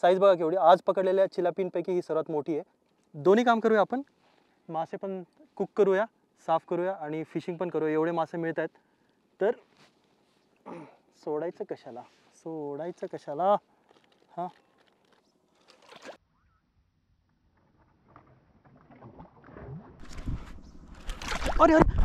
Size बघा केवढी, आज पकडलेल्या चिलापींपैकी ही सर्वात मोठी आहे. दोन्ही काम करूया आपण, मासे पण कुक करूया, साफ करूया आणि फिशिंग पण करूया. एवढे मासे मिळत आहेत तर सोडायचं कशाला हां. अरे अरे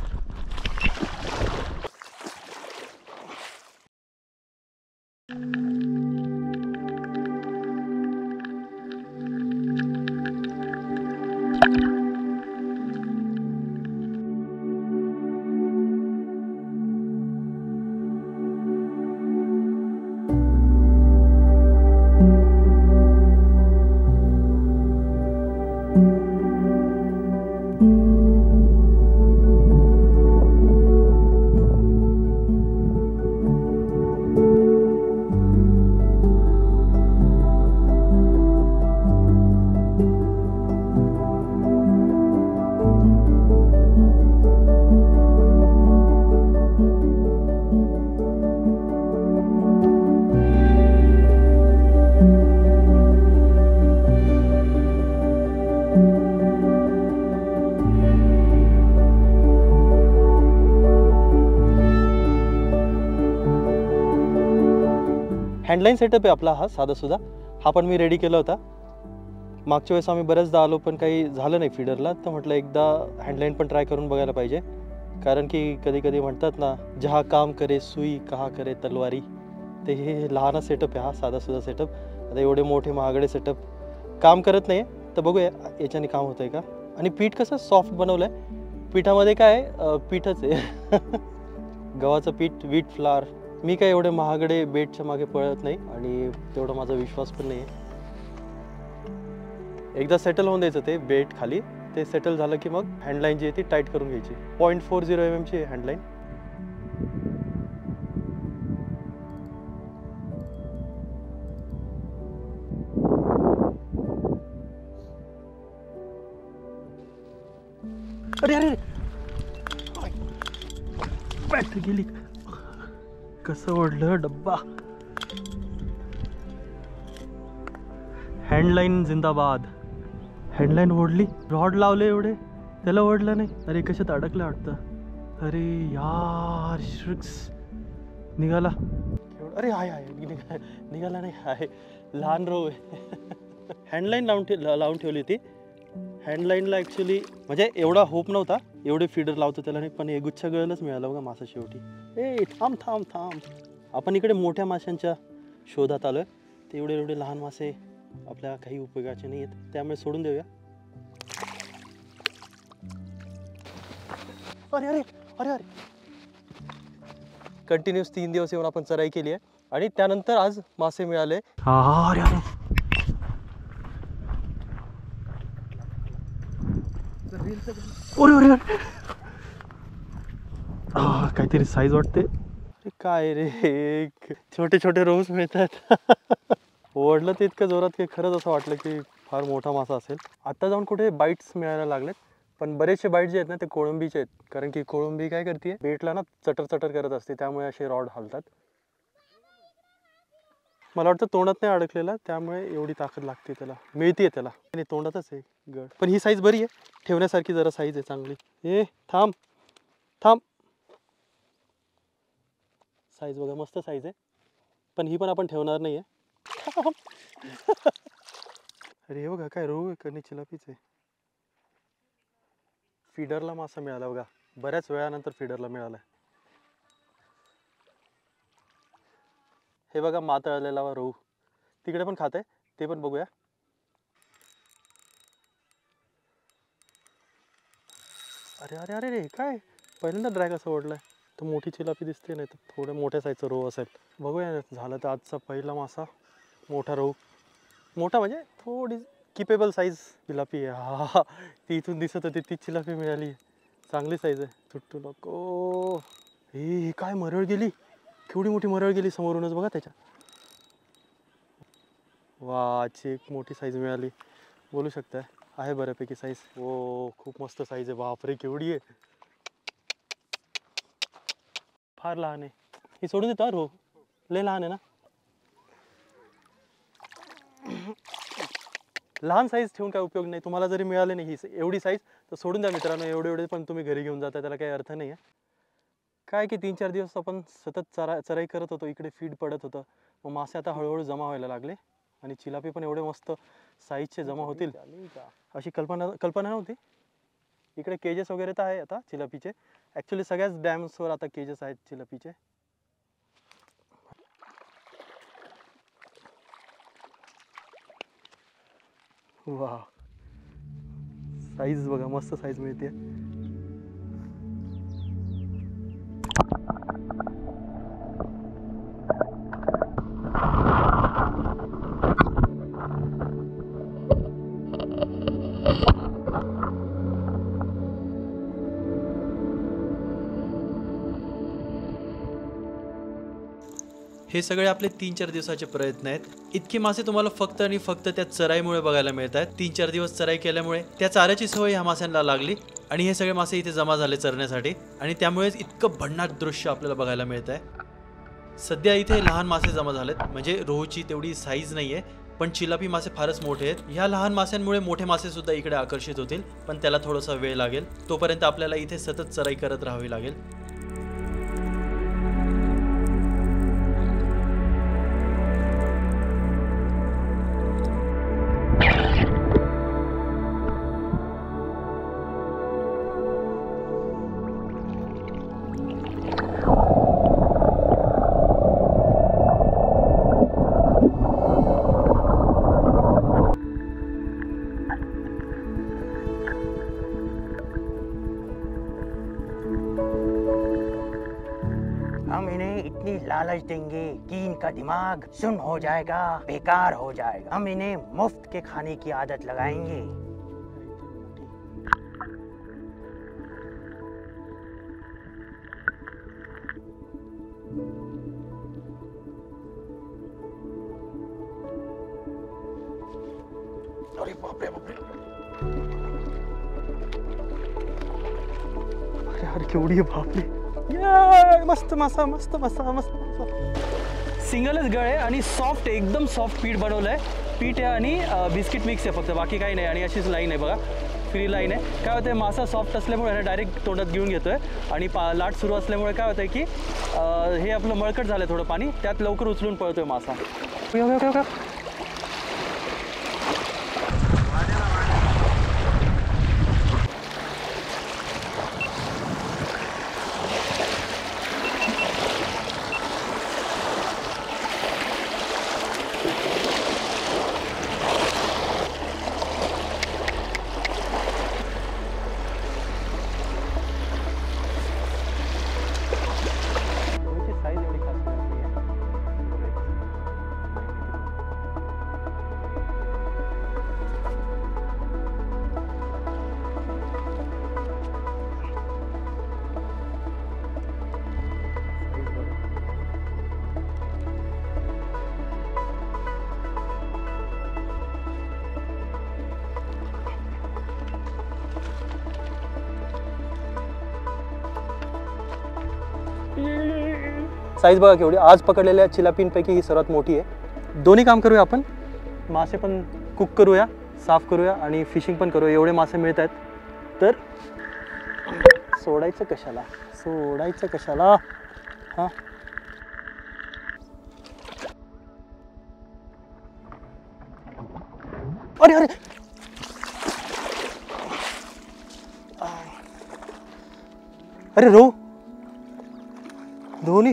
हँडलाईन सेटअप आहे आपला हा साधासुद्धा. हा पण मी रेडी केला होता. मागच्या वेळेस आम्ही बऱ्याचदा आलो पण काही झालं नाही फीडरला, तर म्हटलं एकदा हँडलाईन पण ट्राय करून बघायला पाहिजे. कारण की कधी कधी म्हणतात ना, जहा काम करे सुई कहा करे तलवारी, ते हे लहान सेटअप आहे हा साधासुद्धा सेटअप. आता एवढे मोठे महागडे सेटअप काम करत नाही आहे, तर बघूया याच्याने काम होतं आहे का. आणि पीठ कसं सॉफ्ट बनवलं आहे, पिठामध्ये काय पीठच आहे गव्हाचं पीठ, व्हीट फ्लावर. मी काय एवढे महागडे बेटच्या मागे पळत नाही आणि तेवढा माझा विश्वास पण नाही आहे. एकदा सेटल होऊन द्यायचं ते बेट खाली, ते सेटल झालं की मग हँडलाईन जी आहे ती टाईट करून घ्यायची. 0.40 mm ची हँडलाईन. अरे अरे बॅटरी गेली. कसं ओढलं डब्बा. हँडलाईन जिंदाबाद. हँडलाईन ओढली, रॉड लावले एवढे, त्याला ओढलं नाही. अरे कशात अडकलं वाटतं. अरे यार श्रिक्स निघाला. अरे हाय हाय निघाला नाही, आहे लहान रो आहे. हँडलाईन लावून ठेवली ती. हँडलाईनला ॲक्च्युली म्हणजे एवढा होप नव्हता, एवढे फीडर लावतो त्याला नाही, पण हे गुच्छ गळलंच मिळालं बघा मासा शेवटी. ए थांब थांब थांब. आपण इकडे मोठ्या माशांच्या शोधात आलो आहे, ते एवढे एवढे लहान मासे आपल्या काही उपयोगाचे नाही आहेत, त्यामुळे सोडून देऊया. अरे अरे अरे अरे कंटिन्यूस 3 दिवस येऊन आपण चराई केली आहे आणि त्यानंतर आज मासे मिळाले. अरे अरे अरे अरे काहीतरी साईज वाटते. काय रे, छोटे छोटे रोज मिळतात. ओढलं ते इतकं जोरात की खरंच असं वाटलं की फार मोठा मासा असेल. आता जाऊन कुठे बाईट्स मिळायला लागलेत, पण बरेचसे बाईट जे आहेत ना ते कोळंबीचे आहेत. कारण की कोळंबी काय करते, बेटला ना चटर चटर करत असते, त्यामुळे असे रॉड हलतात. मला वाटतं तोंडात नाही अडकलेला, त्यामुळे एवढी ताकद लागते त्याला, मिळते त्याला. आणि तोंडातच आहे गड. पण ही साईज बरी आहे, ठेवण्यासारखी जरा साईज आहे चांगली. ए थांब थांब. साईज बघा मस्त साईज आहे, पण ही पण आपण ठेवणार नाही आहे. अरे हे बघा काय रोहू आहे का चिलापीच आहे. फीडरला मासा मिळाला बघा, बऱ्याच वेळानंतर फीडरला मिळाला. हे बघा मातळलेला रोहू, तिकडे पण खाते, ते पण बघूया. अरे अरे अरे रे काय पहिल्यांदा ड्रॅग असं ओढलाय. तर मोठी चिलापी दिसते, नाही तर थोड्या मोठ्या साईजचा रोहू असेल. बघूया झालं तर आजचा पहिला मासा मोठा रोहू. मोठा म्हणजे थोडी किपेबल साईज चिलापी आहे. हा ती इथून दिसत होती ती चिलापी मिळाली, चांगली साईज आहे. तुटू नको. हे काय मरळ गेली, केवढी मोठी मरळ गेली समोरूनच बघा त्याच्या. वाची एक मोठी साईज मिळाली, बोलू शकताय आहे बऱ्यापैकी साईज. ओ खूप मस्त साईज आहे, बापरे केवढी आहे. फार लहान आहे ही, सोडून देतो रो, लय लहान आहे ना. लहान साईज ठेवून काय उपयोग नाही. तुम्हाला जरी मिळाले नाही ही एवढी साईज तर सोडून द्या मित्रांनो. एवढे पण तुम्ही घरी घेऊन जाता त्याला काही अर्थ नाही आहे. काय की 3-4 दिवस आपण सतत चराई करत होतो, इकडे फीड पडत होतं. मग मासे आता हळूहळू जमा व्हायला लागले आणि चिलापी पण एवढे मस्त साईजचे जमा होतील अशी कल्पना नव्हती. इकडे केजेस वगैरे तर आहे आता चिलापीचे. ॲक्च्युली सगळ्याच डॅम्सवर आता केजेस आहेत चिलापीचे. वा, साईज बघा, मस्त साईज मिळते. हे सगळे आपले 3-4 दिवसाचे प्रयत्न आहेत. इतके मासे तुम्हाला फक्त आणि फक्त त्या चराईमुळे बघायला मिळत आहेत. 3-4 दिवस चराई केल्यामुळे त्या चाऱ्याची सवय ह्या माशांना लागली आणि हे सगळे मासे इथे जमा झाले चरण्यासाठी आणि त्यामुळेच इतकं भन्नाट दृश्य आपल्याला बघायला मिळत आहे. सध्या इथे लहान मासे जमा झालेत, म्हणजे रोहूची तेवढी साईज नाहीये, पण चिलापी मासे फारच मोठे आहेत. ह्या लहान माशांमुळे मोठे मासे सुद्धा इकडे आकर्षित होतील, पण त्याला थोडासा वेळ लागेल. तोपर्यंत आपल्याला इथे सतत चराई करत राहावी लागेल. हम इन्हें इतनी लालच देंगे कि इनका दिमाग सुन्न हो जाएगा, बेकार हो जाएगा. हम इन्हें मुफ्त के खाने की आदत लगाएंगे. अरे बापरे बापरे, अरे केवढी आहे बापरे. मस्त मासा, मस्त मासा, मस्त मासा. सिंगलच गळ आहे आणि सॉफ्ट, एकदम सॉफ्ट पीठ बनवलं आहे. पीठ आहे आणि बिस्किट मिक्स आहे फक्त, बाकी काही नाही. आणि अशीच लाईन आहे बघा, फ्री लाईन आहे. काय होतं, मासा सॉफ्ट असल्यामुळे डायरेक्ट तोंडात घेऊन घेतोय आणि लाट सुरू असल्यामुळे काय होतंय की हे आपलं मळकट झालं थोडं पाणी, त्यात लवकर उचलून पळतोय मासा. साईज बघा केवढी. आज पकडलेल्या चिलापींपैकी ही सर्वात मोठी आहे. दोन्ही काम करूया आपण, मासे पण कुक करूया, साफ करूया आणि फिशिंग पण करूया. एवढे मासे मिळत आहेत तर सोडायचं कशाला, सोडायचं कशाला. हां, अरे अरे अरे, रो धोनी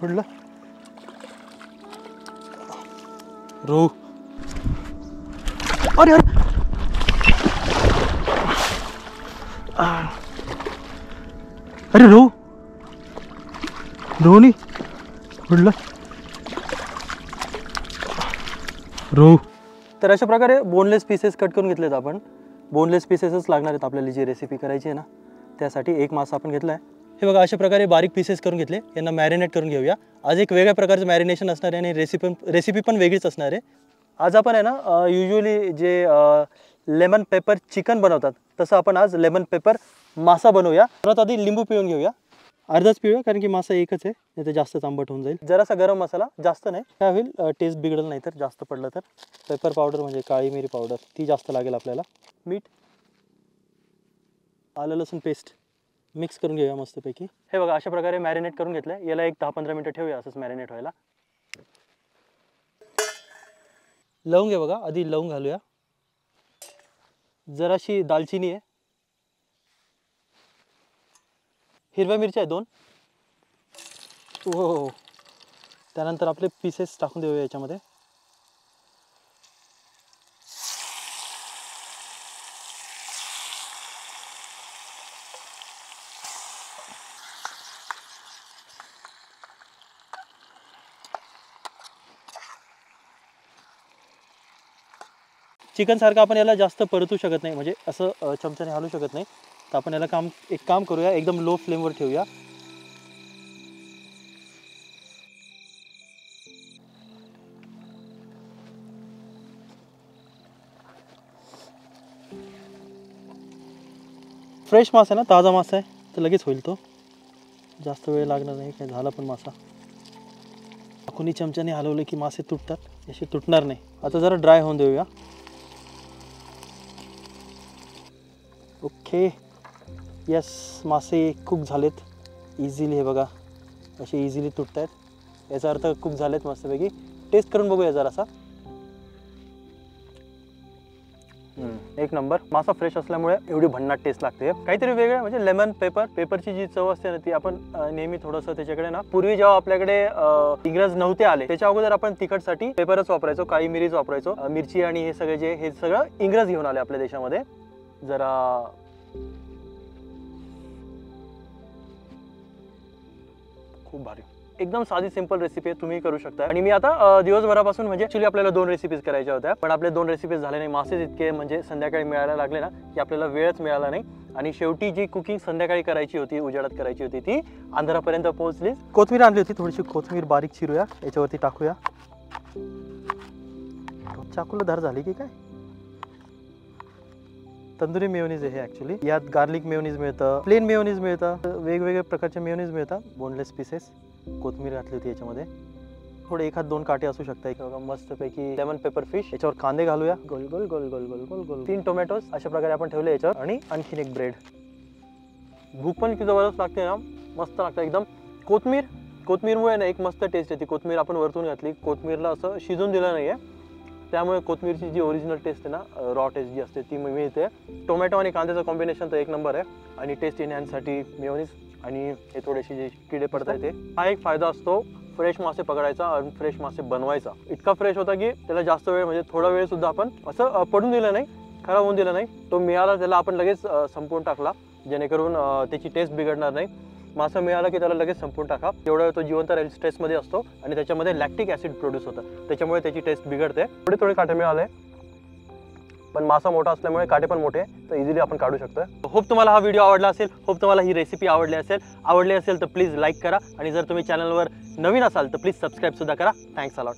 पडलं. रो, अरे अरे अरे, रो धोनी पडलं. रो. तर अशा प्रकारे बोनलेस पीसेस कट करून घेतलेत आपण. बोनलेस पीसेसच लागणार आहेत आपल्याला जी रेसिपी करायची आहे ना, त्यासाठी एक मासा आपण घेतला आहे. हे बघा, अशा प्रकारे बारीक पीसेस करून घेतले. यांना मॅरिनेट करून घेऊया. आज एक वेगळ्या प्रकारचं मॅरिनेशन असणार आहे आणि रेसिपी पण वेगळीच असणार आहे. आज आपण आहे ना युजली जे लेमन पेपर चिकन बनवतात तसं आपण आज लेमन पेपर मासा बनवूया. सर्वात आधी लिंबू पिळून घेऊया. अर्धाच पिळूया कारण की मासा एकच आहे, नाही तर जास्तच आंबट होऊन जाईल. जरासा गरम मसाला, जास्त नाही. काय होईल टेस्ट बिघडेल नाही तर जास्त पडलं तर. पेपर पावडर म्हणजे काळी मिरी पावडर ती जास्त लागेल आपल्याला. मीठ, आलं लसूण पेस्ट मिक्स करून घेऊया मस्तपैकी. हे बघा अशा प्रकारे मॅरिनेट करून घेतलं. याला एक 10-15 मिनटं ठेवूया असंच मॅरिनेट व्हायला. लवंग आहे बघा, आधी लवंग घालूया. जराशी दालचिनी आहे. हिरव्या मिरच्या आहे 2. हो. त्यानंतर आपले पीसेस टाकून देऊया याच्यामध्ये. चिकन सारखं आपण याला जास्त परतू शकत नाही, म्हणजे असं चमच्याने हलवू शकत नाही. तर आपण याला एक काम करूया, एकदम लो फ्लेमवर ठेवूया. फ्रेश मासा आहे ना, ताजा मासा आहे तर लगेच होईल. तो जास्त वेळ लागणार नाही. काय झाला पण मासा कोणी चमच्याने हलवले की मासे तुटतात, असे तुटणार नाही. आता जरा ड्राय होऊन देऊया. ओके, यस, मासे कुक झालेत इझिली. हे बघा असे इझिली तुटत आहेत, याचा अर्थ कुक झालेत मस्तपैकी. टेस्ट करून बघूया जरासा. एक नंबर. मासा फ्रेश असल्यामुळे एवढी भन्नाट टेस्ट लागते. काहीतरी वेगळं म्हणजे लेमन पेपरची जी चव असते ना ती आपण नेहमी थोडंसं त्याच्याकडे ना, पूर्वी जेव्हा आपल्याकडे इंग्रज नव्हते आले त्याच्या अगोदर आपण तिखटसाठी पेपरच वापरायचो, काळी मिरीच वापरायचो. मिरची आणि हे सगळं इंग्रज घेऊन आले आपल्या देशामध्ये. जरा खूप भारी, एकदम साधी सिंपल रेसिपी आहे, तुम्ही करू शकता. आणि मी आता दिवसभरापासून म्हणजे ॲक्च्युली आपल्याला 2 रेसिपीज करायच्या होत्या, पण आपले 2 रेसिपीज झाले नाही. मासेच इतके म्हणजे संध्याकाळी मिळायला लागले ना की आपल्याला वेळच मिळाला नाही. आणि शेवटी जी कुकिंग संध्याकाळी करायची होती, उजेडात करायची होती, ती अंधारापर्यंत पोहोचली. कोथिंबीर आणली होती, थोडीशी कोथिंबीर बारीक चिरूया, याच्यावरती टाकूया. चाकूला धार झाली की काय? तंदुरी मेयोनीज आहे ॲक्च्युली. यात गार्लिक मेयोनीज मिळतं, प्लेन मेयोनीज मिळतं, वेगवेगळ्या प्रकारचे मेयोनीज मिळतात. बोनलेस पीसेस, कोथिंबीर घातली होती याच्यामध्ये. थोडे 1-2 काटे असू शकतात. मस्तपैकी लेमन पेपर फिश. याच्यावर कांदे घालूया, गोल गोल गोल गोल गोल गोल गोल. 3 टोमॅटोज अशा प्रकारे आपण ठेवले याच्यावर. आणि आणखीन एक ब्रेड. भूक पण किती जबरदस्त लागते ना, मस्त लागतं एकदम. कोथिंबीरमुळे ना एक मस्त टेस्ट येते. कोथिंबीर आपण वरतून घातली, कोथिंबीरला असं शिजून दिलं नाहीये, त्यामुळे कोथिंबीरची जी ओरिजिनल टेस्ट आहे ना, रॉ टेस्ट जी असते ती मिळते. टोमॅटो आणि कांद्याचं कॉम्बिनेशन तर एक नंबर आहे. आणि टेस्ट येण्यासाठी मेयोनीज आणि हे थोडेसे जे किडे पडतात ते. हा एक फायदा असतो फ्रेश मासे पकडायचा आणि फ्रेश मासे बनवायचा. इतका फ्रेश होता की त्याला जास्त वेळ म्हणजे थोडा वेळ सुद्धा आपण असं पडून दिलं नाही, खराब होऊन दिलं नाही. तो मिळाला त्याला आपण लगेच संपवून टाकला, जेणेकरून त्याची टेस्ट बिघडणार नाही. मासा मिळाला की त्याला लगेच संपवून टाका. तेवढा वेळ तो जिवंत राहील, स्ट्रेसमध्ये असतो आणि त्याच्यामध्ये लॅक्टिक ॲसिड प्रोड्यूस होतं, त्याच्यामुळे त्याची टेस्ट बिघडते. थोडे काटे मिळाले, पण मासा मोठा असल्यामुळे काटे पण मोठे, तर इझिली आपण काढू शकतो. होप तुम्हाला हा व्हिडिओ आवडला असेल, होप तुम्हाला ही रेसिपी आवडली असेल तर प्लीज लाईक करा. आणि जर तुम्ही चॅनलवर नवीन असाल तर प्लीज सबस्क्राईब सुद्धा करा. Thanks a lot.